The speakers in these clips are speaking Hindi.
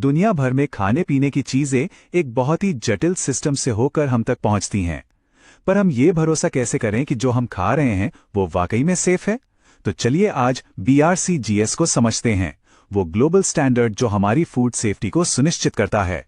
दुनिया भर में खाने पीने की चीजें एक बहुत ही जटिल सिस्टम से होकर हम तक पहुंचती हैं। पर हम ये भरोसा कैसे करें कि जो हम खा रहे हैं वो वाकई में सेफ है? तो चलिए आज BRCGS को समझते हैं, वो ग्लोबल स्टैंडर्ड जो हमारी फूड सेफ्टी को सुनिश्चित करता है।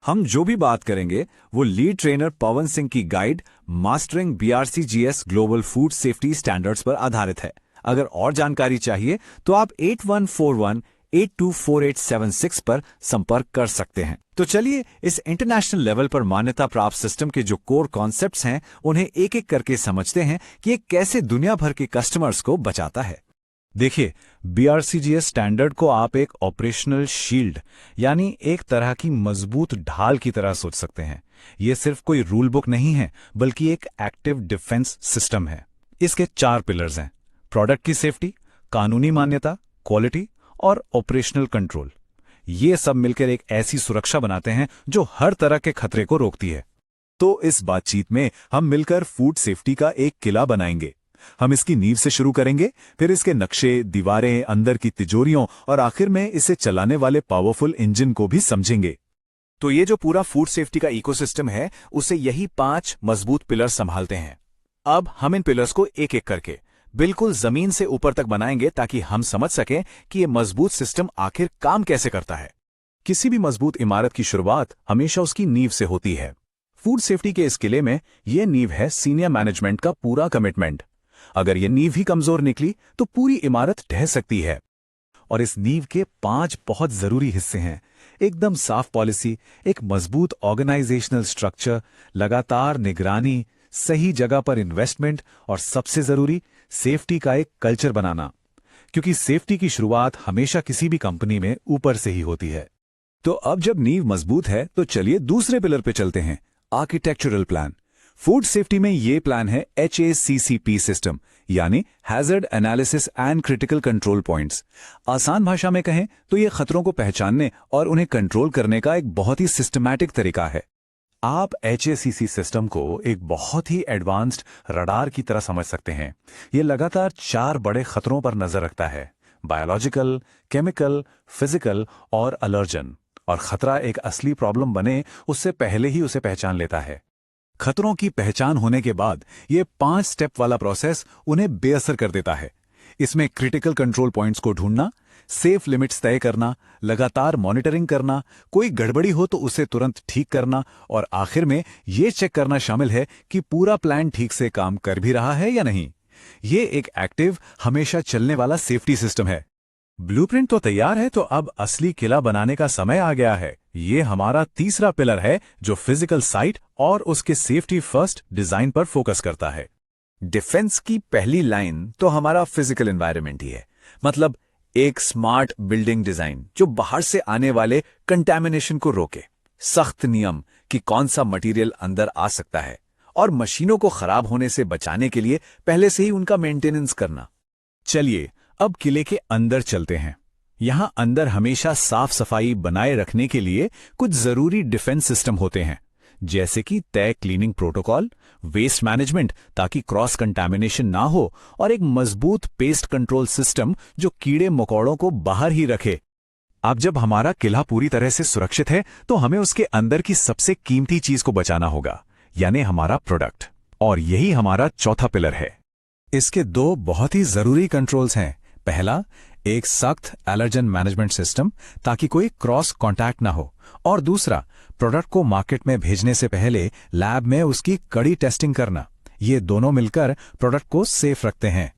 हम जो भी बात करेंगे वो लीड ट्रेनर पवन सिंह की guide mastering BRCGS global food safety standards पर आधारित है। अगर और जानकारी चाहिए तो आप 8141824876 पर संपर्क कर सकते हैं। तो चलिए इस इंटरनेशनल लेवल पर मान्यता प्राप्त सिस्टम के जो कोर कॉन्सेप्ट्स हैं उन्हें एक एक करके समझते हैं कि ये कैसे दुनिया भर के कस्टमर्स को बचाता है। देखिए, BRCGS स्टैंडर्ड को आप एक ऑपरेशनल शील्ड यानी एक तरह की मजबूत ढाल की तरह सोच सकते हैं। ये सिर्फ कोई रूल बुक नहीं है बल्कि एक एक्टिव डिफेंस सिस्टम है। इसके 4 पिलर्स हैं: प्रोडक्ट की सेफ्टी, कानूनी मान्यता, क्वालिटी और ऑपरेशनल कंट्रोल। ये सब मिलकर एक ऐसी सुरक्षा बनाते हैं जो हर तरह के खतरे को रोकती है। तो इस बातचीत में हम मिलकर फूड सेफ्टी का एक किला बनाएंगे। हम इसकी नींव से शुरू करेंगे, फिर इसके नक्शे, दीवारें, अंदर की तिजोरियों और आखिर में इसे चलाने वाले पावरफुल इंजन को भी समझेंगे। तो ये जो पूरा फूड सेफ्टी का इकोसिस्टम है उसे यही 5 मजबूत पिलर संभालते हैं। अब हम इन पिलर्स को एक एक करके बिल्कुल जमीन से ऊपर तक बनाएंगे ताकि हम समझ सकें कि ये मजबूत सिस्टम आखिर काम कैसे करता है। किसी भी मजबूत इमारत की शुरुआत हमेशा उसकी नींव से होती है। फूड सेफ्टी के इस किले में यह नींव है सीनियर मैनेजमेंट का पूरा कमिटमेंट। अगर यह नींव ही कमजोर निकली तो पूरी इमारत ढह सकती है। और इस नींव के 5 बहुत जरूरी हिस्से हैं: एकदम साफ पॉलिसी, एक मजबूत ऑर्गेनाइजेशनल स्ट्रक्चर, लगातार निगरानी, सही जगह पर इन्वेस्टमेंट और सबसे जरूरी सेफ्टी का एक कल्चर बनाना, क्योंकि सेफ्टी की शुरुआत हमेशा किसी भी कंपनी में ऊपर से ही होती है। तो अब जब नींव मजबूत है तो चलिए दूसरे पिलर पे चलते हैं, आर्किटेक्चरल प्लान। फूड सेफ्टी में ये प्लान है HACCP सिस्टम, यानी hazard analysis and critical control points. आसान भाषा में कहें तो ये खतरों को पहचानने और उन्हें कंट्रोल करने का एक बहुत ही सिस्टमैटिक तरीका है। आप HACCP सिस्टम को एक बहुत ही एडवांस्ड रडार की तरह समझ सकते हैं। यह लगातार 4 बड़े खतरों पर नजर रखता है: बायोलॉजिकल, केमिकल, फिजिकल और अलर्जन। और खतरा एक असली प्रॉब्लम बने उससे पहले ही उसे पहचान लेता है। खतरों की पहचान होने के बाद यह 5 स्टेप वाला प्रोसेस उन्हें बेअसर कर देता है। इसमें क्रिटिकल कंट्रोल पॉइंट्स को ढूंढना, सेफ लिमिट्स तय करना, लगातार मॉनिटरिंग करना, कोई गड़बड़ी हो तो उसे तुरंत ठीक करना और आखिर में यह चेक करना शामिल है कि पूरा प्लान ठीक से काम कर भी रहा है या नहीं। यह एक एक्टिव, हमेशा चलने वाला सेफ्टी सिस्टम है। ब्लूप्रिंट तो तैयार है, तो अब असली किला बनाने का समय आ गया है। ये हमारा तीसरा पिलर है जो फिजिकल साइट और उसके सेफ्टी फर्स्ट डिजाइन पर फोकस करता है। डिफेंस की पहली लाइन तो हमारा फिजिकल एनवायरनमेंट ही है, मतलब एक स्मार्ट बिल्डिंग डिजाइन जो बाहर से आने वाले कंटैमिनेशन को रोके, सख्त नियम कि कौन सा मटेरियल अंदर आ सकता है और मशीनों को खराब होने से बचाने के लिए पहले से ही उनका मेंटेनेंस करना। चलिए अब किले के अंदर चलते हैं। यहां अंदर हमेशा साफ सफाई बनाए रखने के लिए कुछ जरूरी डिफेंस सिस्टम होते हैं, जैसे कि तय क्लीनिंग प्रोटोकॉल, वेस्ट मैनेजमेंट ताकि क्रॉस कंटैमिनेशन ना हो, और एक मजबूत पेस्ट कंट्रोल सिस्टम जो कीड़े मकोड़ों को बाहर ही रखे। अब जब हमारा किला पूरी तरह से सुरक्षित है तो हमें उसके अंदर की सबसे कीमती चीज को बचाना होगा, यानी हमारा प्रोडक्ट। और यही हमारा चौथा पिलर है। इसके 2 बहुत ही जरूरी कंट्रोल्स हैं। पहला, एक सख्त एलर्जन मैनेजमेंट सिस्टम ताकि कोई क्रॉस कांटेक्ट ना हो, और दूसरा, प्रोडक्ट को मार्केट में भेजने से पहले लैब में उसकी कड़ी टेस्टिंग करना। ये दोनों मिलकर प्रोडक्ट को सेफ रखते हैं।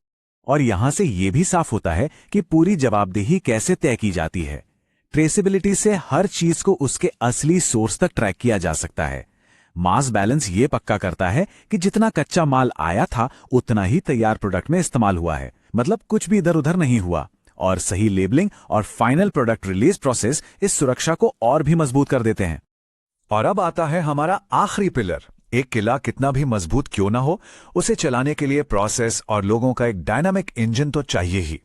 और यहां से ये भी साफ होता है कि पूरी जवाबदेही कैसे तय की जाती है। ट्रेसेबिलिटी से हर चीज को उसके असली सोर्स तक ट्रैक किया जा सकता है। मास बैलेंस ये पक्का करता है कि जितना कच्चा माल आया था उतना ही तैयार प्रोडक्ट में इस्तेमाल हुआ है, मतलब कुछ भी इधर उधर नहीं हुआ। और सही लेबलिंग और फाइनल प्रोडक्ट रिलीज प्रोसेस इस सुरक्षा को और भी मजबूत कर देते हैं। और अब आता है हमारा आखिरी पिलर। एक किला कितना भी मजबूत क्यों ना हो, उसे चलाने के लिए प्रोसेस और लोगों का एक डायनामिक इंजन तो चाहिए ही।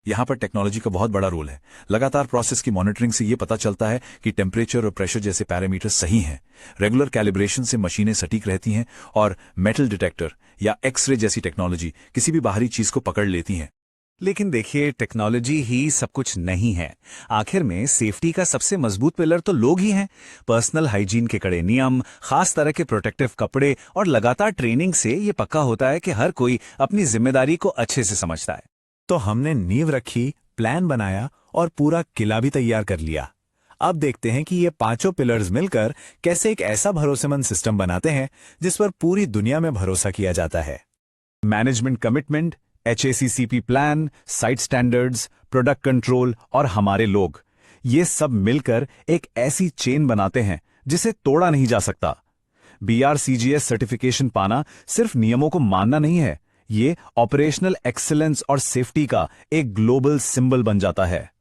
यहां पर टेक्नोलॉजी का बहुत बड़ा रोल है। लगातार प्रोसेस की मॉनिटरिंग से यह पता चलता है कि टेम्परेचर और प्रेशर जैसे पैरामीटर सही हैं। रेगुलर कैलिब्रेशन से मशीनें सटीक रहती हैं और मेटल डिटेक्टर या एक्सरे जैसी टेक्नोलॉजी किसी भी बाहरी चीज को पकड़ लेती हैं। लेकिन देखिए, टेक्नोलॉजी ही सब कुछ नहीं है। आखिर में सेफ्टी का सबसे मजबूत पिलर तो लोग ही हैं। पर्सनल हाइजीन के कड़े नियम, खास तरह के प्रोटेक्टिव कपड़े और लगातार ट्रेनिंग से ये पक्का होता है कि हर कोई अपनी जिम्मेदारी को अच्छे से समझता है। तो हमने नींव रखी, प्लान बनाया और पूरा किला भी तैयार कर लिया। अब देखते हैं कि ये पांचों पिलर्स मिलकर कैसे एक ऐसा भरोसेमंद सिस्टम बनाते हैं जिस पर पूरी दुनिया में भरोसा किया जाता है। Management commitment, HACCP plan, site standards, product control और हमारे लोग, ये सब मिलकर एक ऐसी चेन बनाते हैं जिसे तोड़ा नहीं जा सकता। BRCGS सर्टिफिकेशन पाना सिर्फ नियमों को मानना नहीं है, ये ऑपरेशनल एक्सीलेंस और सेफ्टी का एक ग्लोबल सिंबल बन जाता है।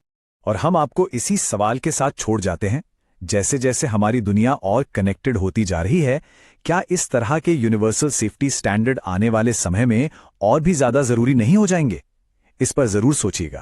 और हम आपको इसी सवाल के साथ छोड़ जाते हैं, जैसे जैसे हमारी दुनिया और कनेक्टेड होती जा रही है, क्या इस तरह के यूनिवर्सल सेफ्टी स्टैंडर्ड आने वाले समय में और भी ज्यादा जरूरी नहीं हो जाएंगे? इस पर जरूर सोचिएगा।